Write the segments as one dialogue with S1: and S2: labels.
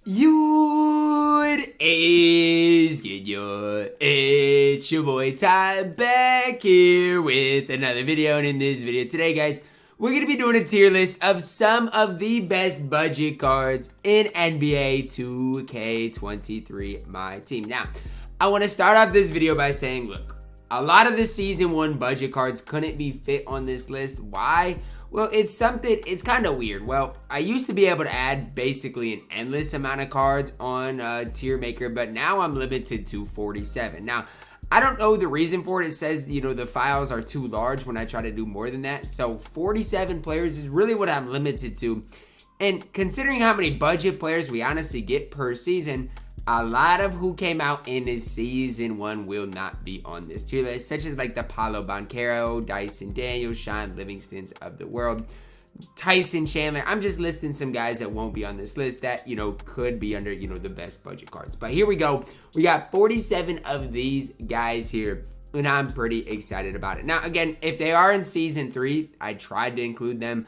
S1: What is good, yo? It's your boy Ty back here with another video, and in this video today, guys, we're going to be doing a tier list of some of the best budget cards in NBA 2K23 MyTEAM. Now, I want to start off this video by saying, look, a lot of the Season 1 budget cards couldn't be fit on this list. Why? Well, it's kind of weird. Well, I used to be able to add basically an endless amount of cards on Tier Maker, but now I'm limited to 47. Now, I don't know the reason for it. It says, the files are too large when I try to do more than that. So 47 players is really what I'm limited to. And considering how many budget players we honestly get per season, a lot of who came out in this Season 1 will not be on this tier list, such as like the Paolo Banchero, Dyson Daniels, Sean Livingstons of the world, Tyson Chandler. I'm just listing some guys that won't be on this list that, could be under, the best budget cards. But here we go. We got 47 of these guys here, and I'm pretty excited about it. Now, again, if they are in Season 3, I tried to include them.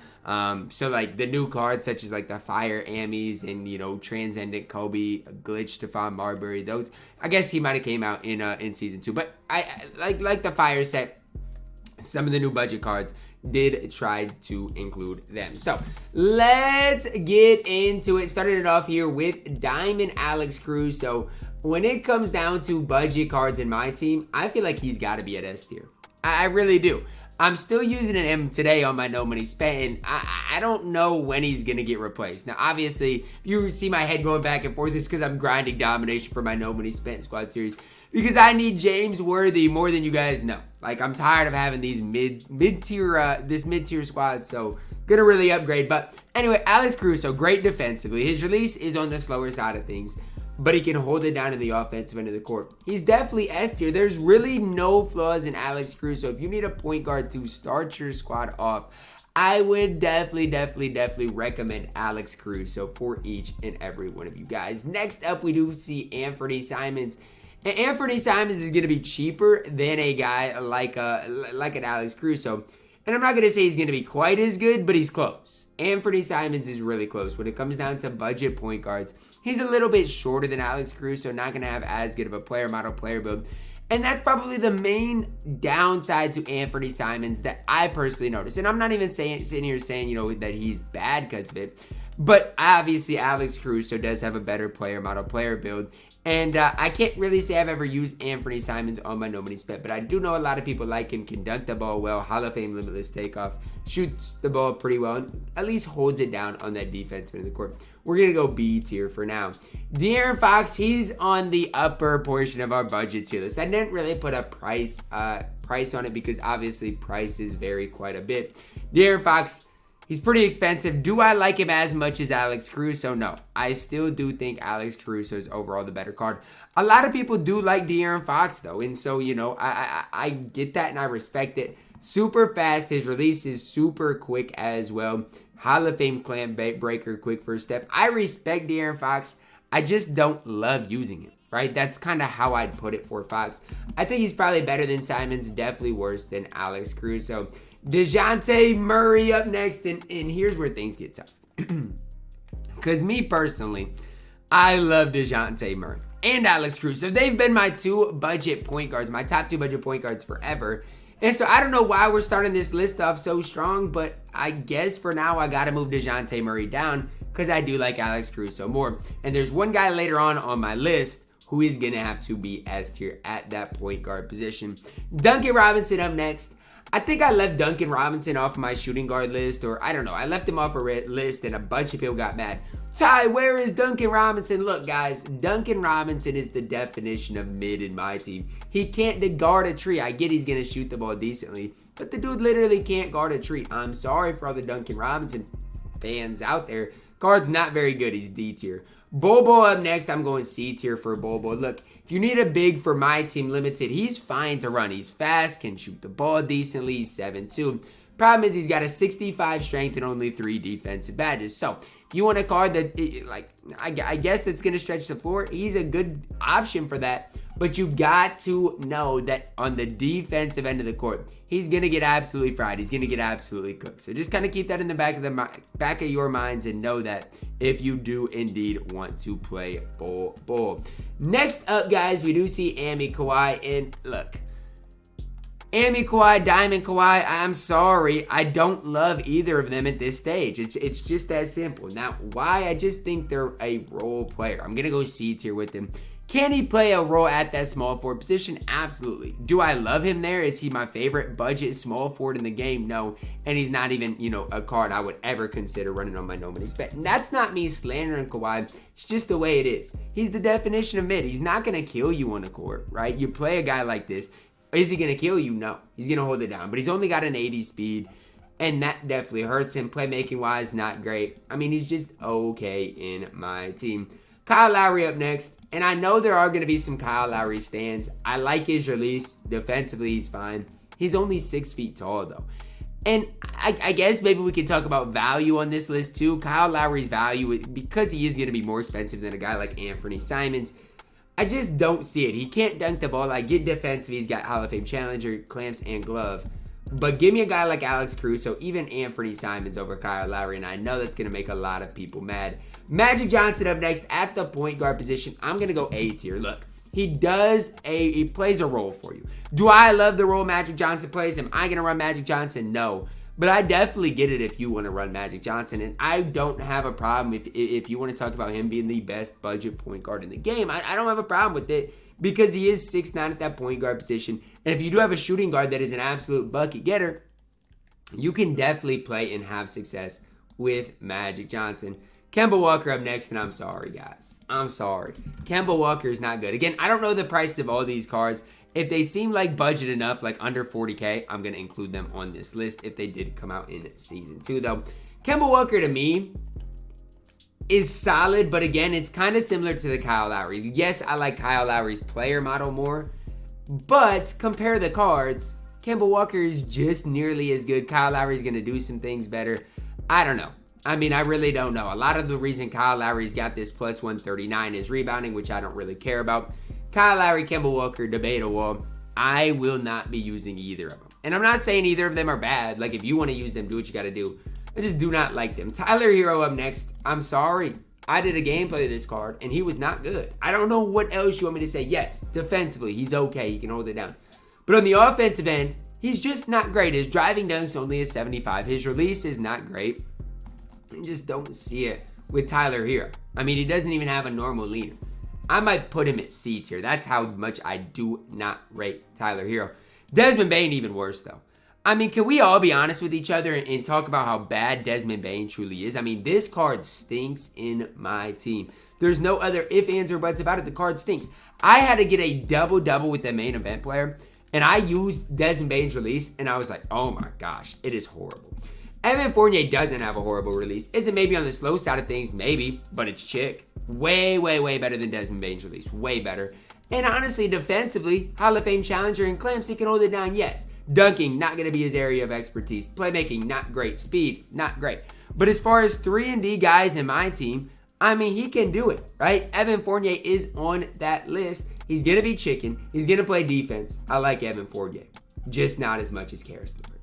S1: So, like, the new cards, such as, like, the Fire Amis and, Transcendent Kobe, Glitch Stephon Marbury, those, I guess he might have came out in Season 2. But, I like the Fire set, some of the new budget cards did try to include them. So, let's get into it. Starting it off here with Diamond Alex Cruz. So, when it comes down to budget cards in my team, I feel like he's got to be at S tier. I really do. I'm still using an M today on my no money spent, and I don't know when he's going to get replaced. Now, obviously, if you see my head going back and forth, it's because I'm grinding domination for my no money spent squad series, because I need James Worthy more than you guys know. Like, I'm tired of having these mid-tier squad, so gonna really upgrade. But anyway, Alex Cruz, so great defensively. His release is on the slower side of things, but he can hold it down in the offensive end of the court. He's definitely S tier. There's really no flaws in Alex Cruz. So if you need a point guard to start your squad off, I would definitely recommend Alex Cruz. So for each and every one of you guys. Next up, we do see Anthony Simons. And Anthony Simons is going to be cheaper than a guy like an Alex Cruz. So, and I'm not going to say he's going to be quite as good, but he's close. Anthony Simons is really close. When it comes down to budget point guards, he's a little bit shorter than Alex Cruz, so not going to have as good of a player build. And that's probably the main downside to Anthony Simons that I personally noticed. And I'm not even sitting here saying, that he's bad because of it. But obviously, Alex Cruz does have a better player build. And I can't really say I've ever used Anthony Simons on my no money spent, but I do know a lot of people like him, can dunk the ball well, Hall of Fame limitless takeoff, shoots the ball pretty well, and at least holds it down on that defensive end of the court. We're going to go B tier for now. De'Aaron Fox, he's on the upper portion of our budget tier list. I didn't really put a price on it because obviously prices vary quite a bit. De'Aaron Fox, he's pretty expensive. Do I like him as much as Alex Caruso? No. I still do think Alex Caruso is overall the better card. A lot of people do like De'Aaron Fox, though. And so, I get that and I respect it. Super fast. His release is super quick as well. Hall of Fame clamp breaker, quick first step. I respect De'Aaron Fox. I just don't love using him, right? That's kind of how I'd put it for Fox. I think he's probably better than Simons. Definitely worse than Alex Caruso. DeJounte Murray up next, and here's where things get tough. Because me personally, I love DeJounte Murray and Alex Cruz. So they've been my two budget point guards, my top two budget point guards forever. And so I don't know why we're starting this list off so strong, but I guess for now I got to move DeJounte Murray down because I do like Alex Caruso more. And there's one guy later on my list who is going to have to be S tier at that point guard position. Duncan Robinson up next. I think I left Duncan Robinson off my shooting guard list, or I don't know. I left him off a list and a bunch of people got mad. Ty, where is Duncan Robinson? Look, guys, Duncan Robinson is the definition of mid in my team. He can't guard a tree. I get he's going to shoot the ball decently, but the dude literally can't guard a tree. I'm sorry for all the Duncan Robinson fans out there. Card's not very good. He's D tier. Bobo up next. I'm going C tier for Bobo. Look, if you need a big for my team limited, he's fine to run. He's fast, can shoot the ball decently. He's 7'2". Problem is he's got a 65 strength and only 3 defensive badges. So if you want a card that, like, I guess it's going to stretch the floor, he's a good option for that. But you've got to know that on the defensive end of the court, he's going to get absolutely fried. He's going to get absolutely cooked. So just kind of keep that in the back of your minds and know that if you do indeed want to play ball. Next up, guys, we do see Ami Kawhi. And look, Ami Kawhi, Diamond Kawhi, I'm sorry. I don't love either of them at this stage. It's just that simple. Now, why? I just think they're a role player. I'm going to go C tier with them. Can he play a role at that small forward position? Absolutely. Do I love him there? Is he my favorite budget small forward in the game? No. And he's not even, a card I would ever consider running on my no money spec. And that's not me slandering Kawhi. It's just the way it is. He's the definition of mid. He's not going to kill you on the court, right? You play a guy like this. Is he going to kill you? No. He's going to hold it down. But he's only got an 80 speed. And that definitely hurts him. Playmaking-wise, not great. I mean, he's just okay in my team. Kyle Lowry up next. And I know there are going to be some Kyle Lowry stands. I like his release. Defensively, he's fine. He's only 6 feet tall, though. And I guess maybe we can talk about value on this list, too. Kyle Lowry's value, because he is going to be more expensive than a guy like Anthony Simons, I just don't see it. He can't dunk the ball. I get defensive. He's got Hall of Fame challenger, clamps, and glove. But give me a guy like Alex Caruso, even Anthony Simons over Kyle Lowry, and I know that's going to make a lot of people mad. Magic Johnson up next at the point guard position. I'm going to go A tier. Look, he plays a role for you. Do I love the role Magic Johnson plays? Am I going to run Magic Johnson? No. But I definitely get it if you want to run Magic Johnson, and I don't have a problem if you want to talk about him being the best budget point guard in the game. I don't have a problem with it because he is 6'9" at that point guard position. And if you do have a shooting guard that is an absolute bucket getter, you can definitely play and have success with Magic Johnson. Kemba Walker up next, and I'm sorry, guys. I'm sorry. Kemba Walker is not good. Again, I don't know the prices of all these cards. If they seem like budget enough, like under 40K, I'm going to include them on this list if they did come out in Season 2, though. Kemba Walker, to me, is solid, but again, it's kind of similar to the Kyle Lowry. Yes, I like Kyle Lowry's player model more, but compare the cards, Kemba Walker is just nearly as good. Kyle Lowry's going to do some things better. I don't know. I mean, I really don't know. A lot of the reason Kyle Lowry's got this plus 139 is rebounding, which I don't really care about. Kyle Lowry, Kemba Walker, debatable. I will not be using either of them. And I'm not saying either of them are bad. Like, if you want to use them, do what you got to do. I just do not like them. Tyler Hero up next. I'm sorry. I did a gameplay of this card, and he was not good. I don't know what else you want me to say. Yes, defensively, he's okay. He can hold it down. But on the offensive end, he's just not great. His driving dunk's only a 75. His release is not great. I just don't see it with Tyler Hero. I mean, he doesn't even have a normal leader. I might put him at C tier. That's how much I do not rate Tyler Hero. Desmond Bane even worse, though. I mean, can we all be honest with each other and talk about how bad Desmond Bane truly is? I mean, this card stinks in my team. There's no other ifs, ands, or buts about it. The card stinks. I had to get a double-double with the main event player, and I used Desmond Bane's release, and I was like, oh my gosh, it is horrible. Evan Fournier doesn't have a horrible release. Is it maybe on the slow side of things? Maybe, but it's chick. Way, way, way better than Desmond Bane's release. Way better. And honestly, defensively, Hall of Fame challenger and clamps, he can hold it down, yes. Dunking, not going to be his area of expertise. Playmaking, not great. Speed, not great. But as far as 3-and-D guys in my team, I mean, he can do it, right? Evan Fournier is on that list. He's going to be chicken. He's going to play defense. I like Evan Fournier. Just not as much as Caris LeVert.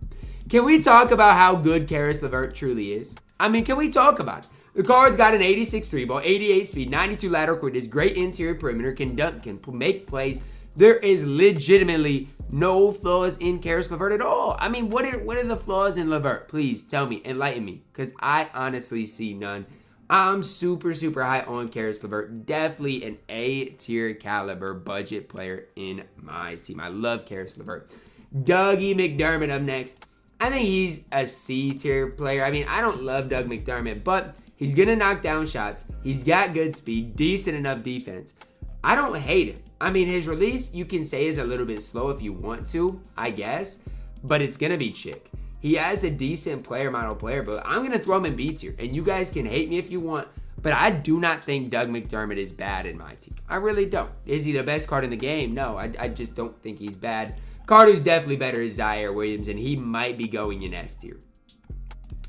S1: Can we talk about how good Caris LeVert truly is? I mean, can we talk about it? The card's got an 86 3-ball, 88 speed, 92 lateral quickness, great interior perimeter, can dunk, can make plays. There is legitimately no flaws in Caris LeVert at all. I mean, what are the flaws in LeVert? Please tell me, enlighten me, because I honestly see none. I'm super, super high on Caris LeVert. Definitely an A-tier caliber budget player in my team. I love Caris LeVert. Dougie McDermott up next. I think he's a C-tier player. I mean, I don't love Doug McDermott, but he's going to knock down shots. He's got good speed, decent enough defense. I don't hate it. I mean, his release, you can say, is a little bit slow if you want to, I guess, but it's going to be chick. He has a decent player model player, but I'm going to throw him in B tier, and you guys can hate me if you want, but I do not think Doug McDermott is bad in my team. I really don't. Is he the best card in the game? No, I just don't think he's bad. Card who's definitely better is Ziaire Williams, and he might be going in S tier.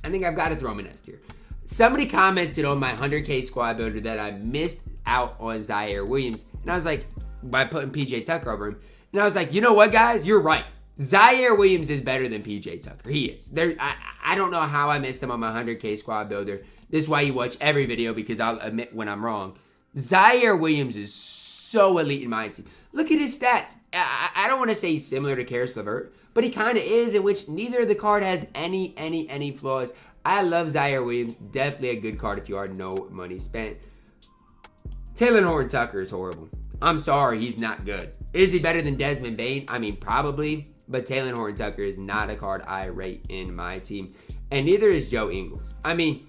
S1: I think I've got to throw him in S tier. Somebody commented on my 100K squad builder that I missed out on Ziaire Williams, and I was like, by putting PJ Tucker over him, and I was like, you know what, guys? You're right. Ziaire Williams is better than PJ Tucker. He is. I don't know how I missed him on my 100K squad builder. This is why you watch every video, because I'll admit when I'm wrong. Ziaire Williams is so elite in my team. Look at his stats. I don't want to say he's similar to Caris LeVert, but he kind of is, in which neither of the card has any flaws. I love Ziaire Williams. Definitely a good card if you are no money spent. Taylor Horton Tucker is horrible. I'm sorry, he's not good. Is he better than Desmond Bane? I mean, probably. But Taylor Horton Tucker is not a card I rate in my team. And neither is Joe Ingles. I mean,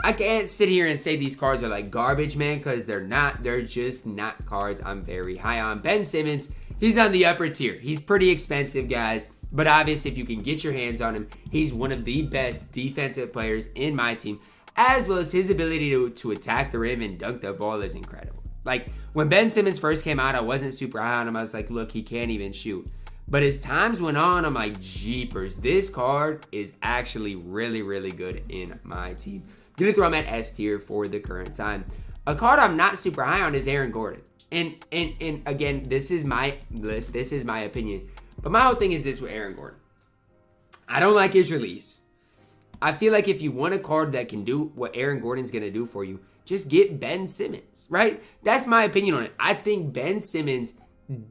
S1: I can't sit here and say these cards are like garbage, man, because they're not. They're just not cards I'm very high on. Ben Simmons, he's on the upper tier. He's pretty expensive, guys. But obviously, if you can get your hands on him, he's one of the best defensive players in my team. As well as his ability to attack the rim and dunk the ball is incredible. Like, when Ben Simmons first came out, I wasn't super high on him. I was like, look, he can't even shoot. But as times went on, I'm like, jeepers, this card is actually really good in my team. Gonna throw him at S tier for the current time. A card I'm not super high on is Aaron Gordon. And again, this is my list. This is my opinion. But my whole thing is this with Aaron Gordon. I don't like his release. I feel like if you want a card that can do what Aaron Gordon's gonna do for you, just get Ben Simmons, right? That's my opinion on it. I think Ben Simmons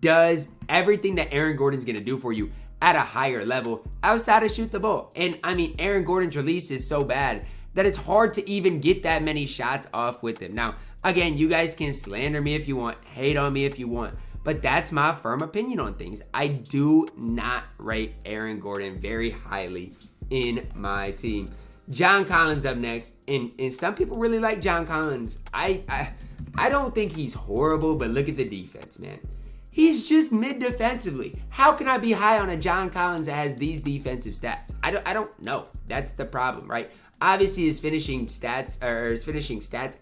S1: does everything that Aaron Gordon's going to do for you at a higher level outside of shoot the ball. And I mean, Aaron Gordon's release is so bad that it's hard to even get that many shots off with him. Now, again, you guys can slander me if you want, hate on me if you want, but that's my firm opinion on things. I do not rate Aaron Gordon very highly in my team. John Collins up next, and some people really like John Collins. I don't think he's horrible, but look at the defense, man. He's just mid defensively. How can I be high on a John Collins that has these defensive stats? I don't know. That's the problem, right? Obviously, his finishing stats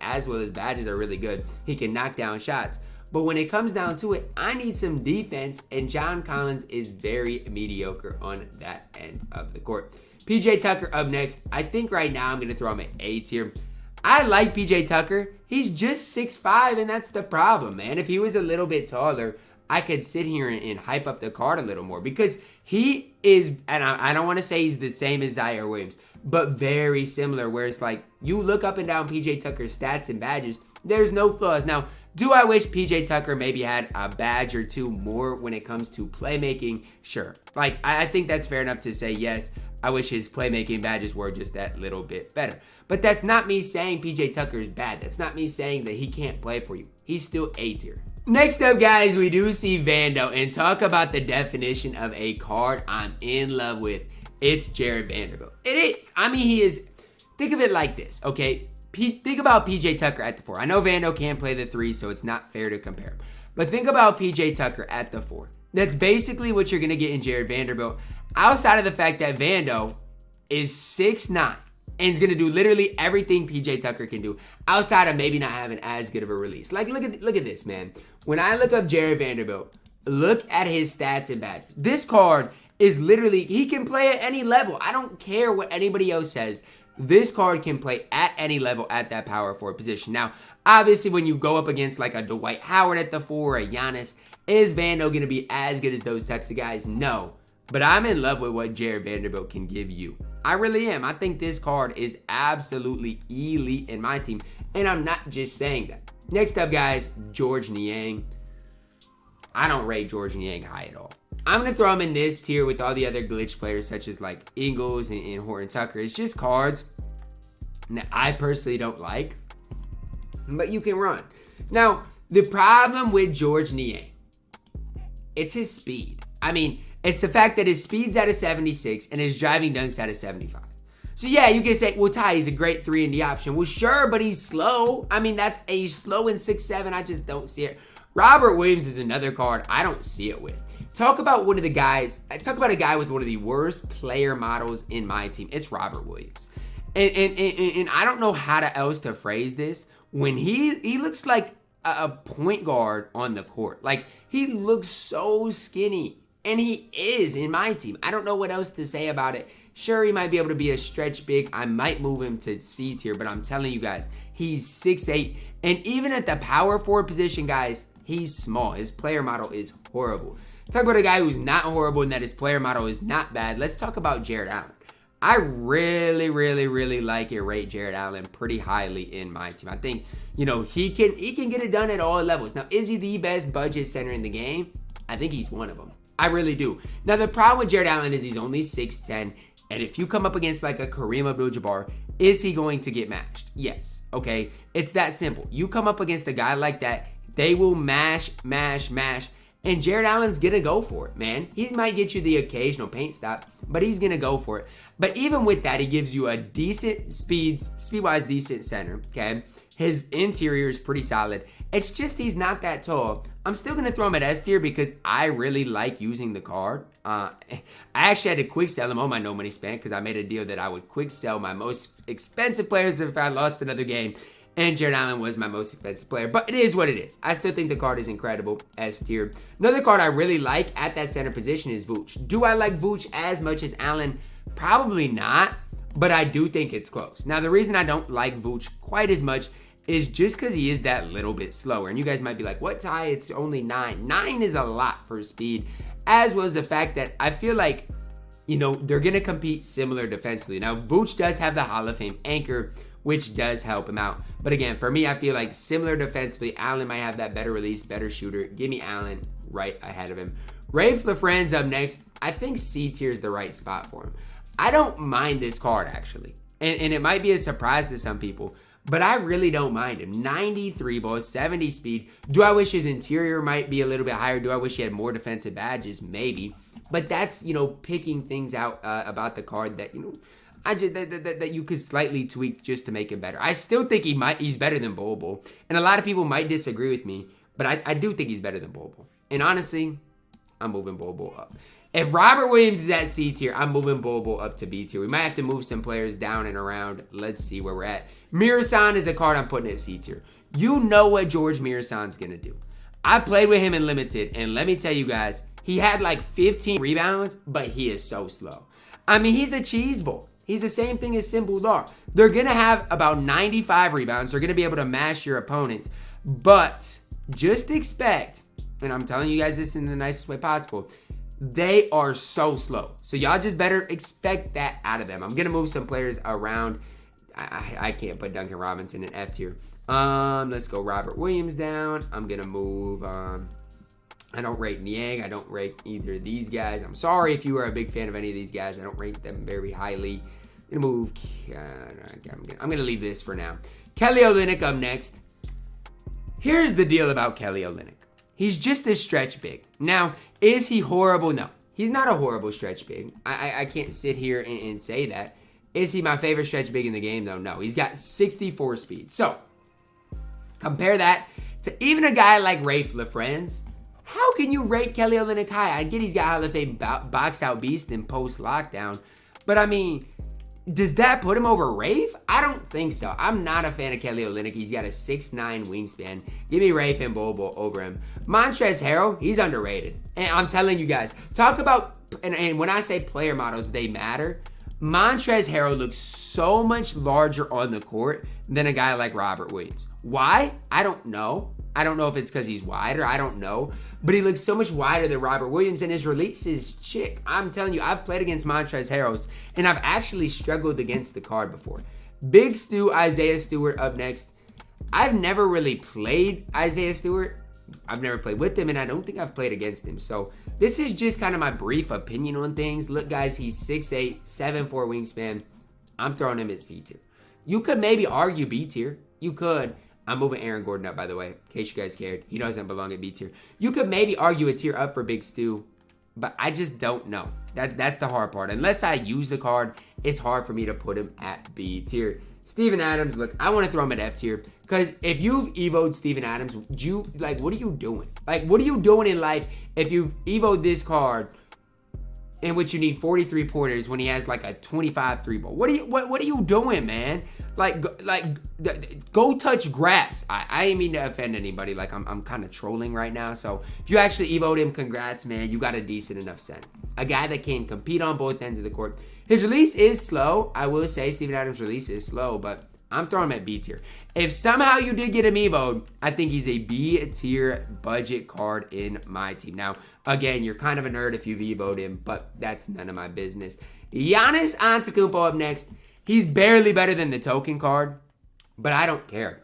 S1: as well as badges are really good. He can knock down shots. But when it comes down to it, I need some defense, and John Collins is very mediocre on that end of the court. PJ Tucker up next. I think right now I'm going to throw him at A tier. I like PJ Tucker. He's just 6'5", and that's the problem, man. If he was a little bit taller, I could sit here and hype up the card a little more, because he is, and I don't want to say he's the same as Ziaire Williams, but very similar, where it's like you look up and down PJ Tucker's stats and badges, there's no flaws. Now, do I wish PJ Tucker maybe had a badge or two more when it comes to playmaking? Sure. Like, I think that's fair enough to say yes. I wish his playmaking badges were just that little bit better. But that's not me saying PJ Tucker is bad. That's not me saying that he can't play for you. He's still A tier. Next up, guys, we do see Vando, and talk about the definition of a card I'm in love with. It's Jarred Vanderbilt. It is. I mean, he is. Think of it like this, okay? Think about PJ Tucker at the 4. I know Vando can't play the 3, so it's not fair to compare. But think about PJ Tucker at the 4. That's basically what you're going to get in Jarred Vanderbilt. Outside of the fact that Vando is 6'9", and is going to do literally everything PJ Tucker can do, outside of maybe not having as good of a release. Like, look at this, man. When I look up Jarred Vanderbilt, look at his stats and badges. This card is literally, he can play at any level. I don't care what anybody else says. This card can play at any level at that power forward position. Now, obviously, when you go up against like a Dwight Howard at the 4 or a Giannis, is Vando going to be as good as those types of guys? No. But I'm in love with what Jarred Vanderbilt can give you. I really am. I think this card is absolutely elite in my team. And I'm not just saying that. Next up, guys, Georges Niang. I don't rate Georges Niang high at all. I'm going to throw him in this tier with all the other glitch players such as like Ingles and Horton Tucker. It's just cards that I personally don't like, but you can run. Now, the problem with Georges Niang, it's his speed. I mean, it's the fact that his speed's at a 76 and his driving dunk's at a 75. So yeah, you can say, well, Ty, he's a great 3-and-D option. Well, sure, but he's slow. I mean, he's slow in 6'7". I just don't see it. Robert Williams is another card I don't see it with. Talk about a guy with one of the worst player models in my team. It's Robert Williams. And I don't know how else to phrase this. When he looks like a point guard on the court. Like, he looks so skinny. And he is in my team. I don't know what else to say about it. Sure, he might be able to be a stretch big. I might move him to C tier, but I'm telling you guys, he's 6'8". And even at the power forward position, guys, he's small. His player model is horrible. Talk about a guy who's not horrible and that his player model is not bad. Let's talk about Jared Allen. I really, really, really like and rate Jared Allen pretty highly in my team. I think, you know, he can get it done at all levels. Now, is he the best budget center in the game? I think he's one of them. I really do. Now, the problem with Jared Allen is he's only 6'10", and if you come up against like a Kareem Abdul-Jabbar, is he going to get mashed? Yes. Okay. It's that simple. You come up against a guy like that, they will mash. And Jared Allen's going to go for it, man. He might get you the occasional paint stop, but he's going to go for it. But even with that, he gives you a decent speed-wise decent center, okay? His interior is pretty solid. It's just he's not that tall. I'm still going to throw him at S tier because I really like using the card. I actually had to quick sell him on my no money spent because I made a deal that I would quick sell my most expensive players if I lost another game. And Jared Allen was my most expensive player. But it is what it is. I still think the card is incredible. S tier. Another card I really like at that center position is Vooch. Do I like Vooch as much as Allen? Probably not. But I do think it's close. Now, the reason I don't like Vooch quite as much is just because he is that little bit slower. And you guys might be like, what, Ty? It's only 9. 9 is a lot for speed. As was the fact that I feel like, you know, they're going to compete similar defensively. Now, Vooch does have the Hall of Fame anchor, which does help him out. But again, for me, I feel like similar defensively, Allen might have that better release, better shooter. Give me Allen right ahead of him. Rafe LaFrentz up next. I think C tier is the right spot for him. I don't mind this card, actually. And it might be a surprise to some people, but I really don't mind him. 93 ball, 70 speed. Do I wish his interior might be a little bit higher? Do I wish he had more defensive badges? Maybe. But that's, you know, picking things out about the card that, you know, that you could slightly tweak just to make it better. I still think he's better than Bobo. And a lot of people might disagree with me, but I do think he's better than Bobo. And honestly, I'm moving Bobo up. If Robert Williams is at C tier, I'm moving Bobo up to B tier. We might have to move some players down and around. Let's see where we're at. Mirasan is a card I'm putting at C tier. You know what George Mirasan's going to do. I played with him in Limited, and let me tell you guys, he had like 15 rebounds, but he is so slow. I mean, he's a cheese ball. He's the same thing as Simple Dar. They're going to have about 95 rebounds. They're going to be able to mash your opponents. But just expect, and I'm telling you guys this in the nicest way possible, they are so slow. So y'all just better expect that out of them. I'm going to move some players around. I can't put Duncan Robinson in F tier. Let's go Robert Williams down. I'm going to move... I don't rate Niang. I don't rate either of these guys. I'm sorry if you are a big fan of any of these guys. I don't rate them very highly. I'm gonna move. I'm gonna leave this for now. Kelly Olynyk up next. Here's the deal about Kelly Olynyk. He's just a stretch big. Now, is he horrible? No, he's not a horrible stretch big. I can't sit here and say that. Is he my favorite stretch big in the game? Though, no. He's got 64 speed. So compare that to even a guy like Rafe LaFrentz. How can you rate Kelly Olynyk high? I get he's got Hall of Fame box out beast in post lockdown, but I mean, does that put him over Rafe? I don't think so. I'm not a fan of Kelly Olynyk. He's got a 6'9" wingspan. Give me Rafe and Bobo over him. Montrezl Harrell, he's underrated. And I'm telling you guys, talk about, and when I say player models, they matter. Montrezl Harrell looks so much larger on the court than a guy like Robert Williams. Why? I don't know. I don't know if it's because he's wider. I don't know. But he looks so much wider than Robert Williams, and his release is chick. I'm telling you, I've played against Montrezl Harrell, and I've actually struggled against the card before. Big Stu, Isaiah Stewart up next. I've never really played Isaiah Stewart. I've never played with him, and I don't think I've played against him. So this is just kind of my brief opinion on things. Look, guys, he's 6'8", 7'4" wingspan. I'm throwing him at C tier. You could maybe argue B tier. You could. I'm moving Aaron Gordon up, by the way, in case you guys cared. He doesn't belong at B tier. You could maybe argue a tier up for Big Stu, but I just don't know. That's the hard part. Unless I use the card, it's hard for me to put him at B tier. Steven Adams, look, I want to throw him at F tier because if you've evoed Steven Adams, what are you doing? Like, what are you doing in life if you've evoed this card in which you need 43 pointers when he has like a 25 3-ball? What are you doing, man? Go touch grass. I ain't mean to offend anybody. Like, I'm kind of trolling right now. So if you actually evoed him, congrats, man. You got a decent enough set. A guy that can compete on both ends of the court. His release is slow. I will say Steven Adams' release is slow, but I'm throwing him at B tier. If somehow you did get him evoed, I think he's a B tier budget card in my team. Now, again, you're kind of a nerd if you've evoed him, but that's none of my business. Giannis Antetokounmpo up next. He's barely better than the token card, but I don't care.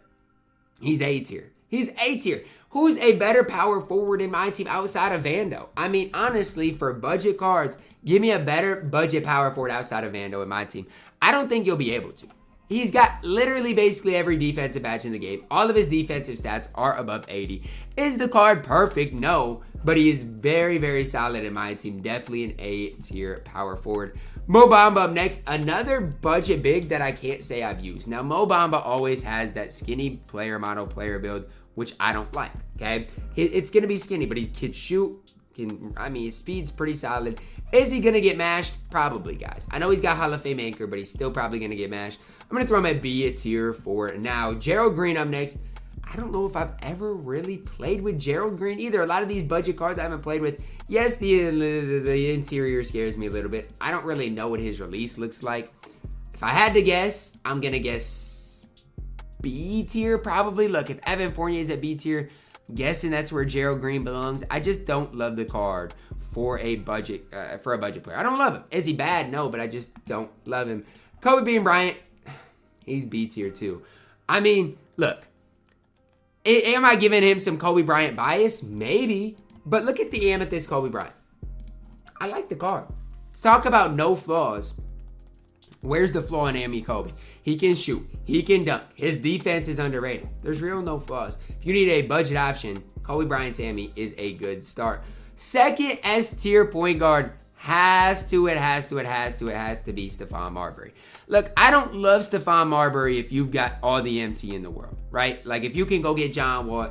S1: He's A tier. He's A tier. Who's a better power forward in my team outside of Vando? I mean, honestly, for budget cards, give me a better budget power forward outside of Vando in my team. I don't think you'll be able to. He's got literally basically every defensive badge in the game. All of his defensive stats are above 80. Is the card perfect? No, but he is very, very solid in my team. Definitely an A tier power forward. Mo Bamba up next. Another budget big that I can't say I've used. Now, Mo Bamba always has that skinny player model player build, which I don't like, okay? It's going to be skinny, but he can shoot. His speed's pretty solid. Is he going to get mashed? Probably, guys. I know he's got Hall of Fame anchor, but he's still probably going to get mashed. I'm going to throw him at B tier for now. Gerald Green up next. I don't know if I've ever really played with Gerald Green either. A lot of these budget cards I haven't played with. Yes, the interior scares me a little bit. I don't really know what his release looks like. If I had to guess, I'm going to guess B tier probably. Look, if Evan Fournier is at B tier, I'm guessing that's where Gerald Green belongs. I just don't love the card for a budget player. I don't love him. Is he bad? No, but I just don't love him. Kobe Bryant, he's B tier too. I mean, look, am I giving him some Kobe Bryant bias? Maybe. But look at the Amethyst Kobe Bryant. I like the card. Let's talk about no flaws. Where's the flaw in Amy Kobe? He can shoot. He can dunk. His defense is underrated. There's real no flaws. If you need a budget option, Kobe Bryant Tammy is a good start. Second S tier point guard has to be Stephon Marbury. Look, I don't love Stephon Marbury if you've got all the MT in the world, right? Like, if you can go get John Wall,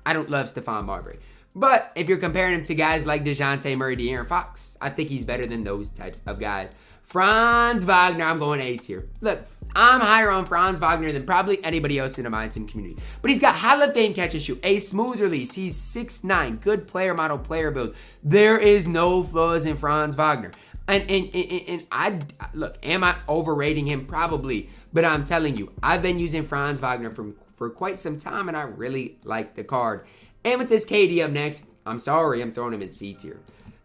S1: I don't love Stephon Marbury. But if you're comparing him to guys like DeJounte Murray, De'Aaron Fox, I think he's better than those types of guys. Franz Wagner, I'm going A tier. Look, I'm higher on Franz Wagner than probably anybody else in the my team community. But he's got Hall of Fame catch and shoot, a smooth release. He's 6'9", good player model, player build. There is no flaws in Franz Wagner. And I look, am I overrating him? Probably. But I'm telling you, I've been using Franz Wagner for quite some time, and I really like the card. And with this KD up next, I'm sorry, I'm throwing him in C tier.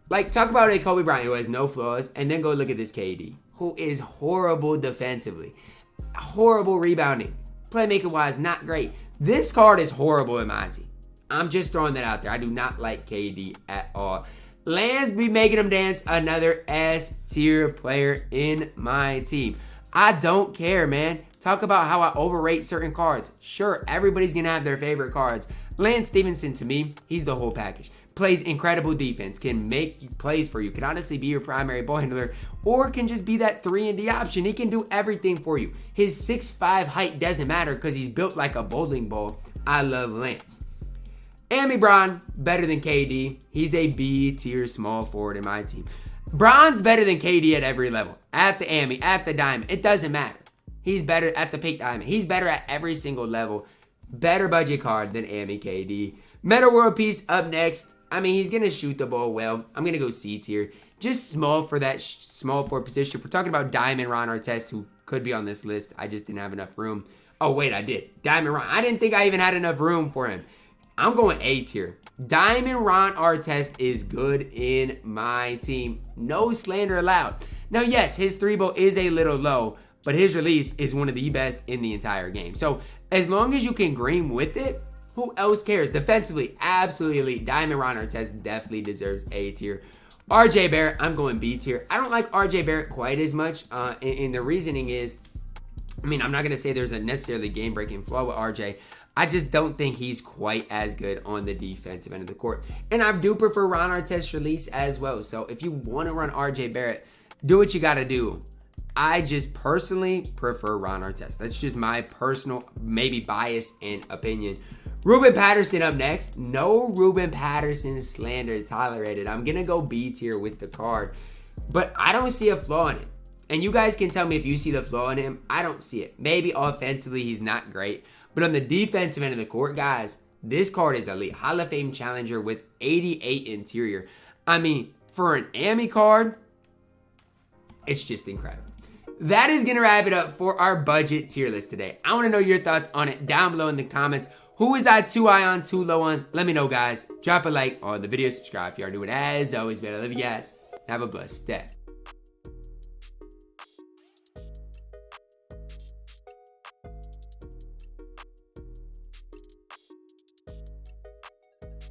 S1: Like, talk about a Kobe Bryant who has no flaws, and then go look at this KD, who is horrible defensively. Horrible rebounding. Playmaking-wise, not great. This card is horrible in my team. I'm just throwing that out there. I do not like KD at all. Lance be making him dance, another S tier player in my team. I don't care, man. Talk about how I overrate certain cards. Sure, everybody's going to have their favorite cards. Lance Stevenson, to me, he's the whole package. Plays incredible defense, can make plays for you, can honestly be your primary ball handler, or can just be that 3-and-D option. He can do everything for you. His 6'5" height doesn't matter because he's built like a bowling ball. I love Lance. Amy Braun, better than KD. He's a B tier small forward in my team. Braun's better than KD at every level. At the Amy, at the Diamond. It doesn't matter. He's better at the Pink Diamond. He's better at every single level. Better budget card than Amy KD. Meta World Peace up next. I mean, he's going to shoot the ball well. I'm going to go C tier. Just small for that small forward position. If we're talking about Diamond Ron Artest, who could be on this list, I just didn't have enough room. Oh, wait, I did. Diamond Ron. I didn't think I even had enough room for him. I'm going A tier. Diamond Ron Artest is good in my team. No slander allowed. Now, yes, his 3-ball is a little low, but his release is one of the best in the entire game. So, as long as you can green with it, who else cares? Defensively, absolutely elite. Diamond Ron Artest definitely deserves A tier. RJ Barrett, I'm going B tier. I don't like RJ Barrett quite as much, and the reasoning is, I mean, I'm not going to say there's a necessarily game-breaking flaw with RJ. I just don't think he's quite as good on the defensive end of the court. And I do prefer Ron Artest's release as well. So if you want to run RJ Barrett, do what you got to do. I just personally prefer Ron Artest. That's just my personal, maybe bias and opinion. Ruben Patterson up next. No Ruben Patterson slander tolerated. I'm going to go B tier with the card. But I don't see a flaw in it. And you guys can tell me if you see the flaw in him. I don't see it. Maybe offensively he's not great. But on the defensive end of the court, guys, this card is elite. Hall of Fame challenger with 88 interior. I mean, for an AMI card, it's just incredible. That is going to wrap it up for our budget tier list today. I want to know your thoughts on it down below in the comments. Who is I too high on, too low on? Let me know, guys. Drop a like on the video. Subscribe if you are new. And as always, man, I love you guys. Have a blessed day.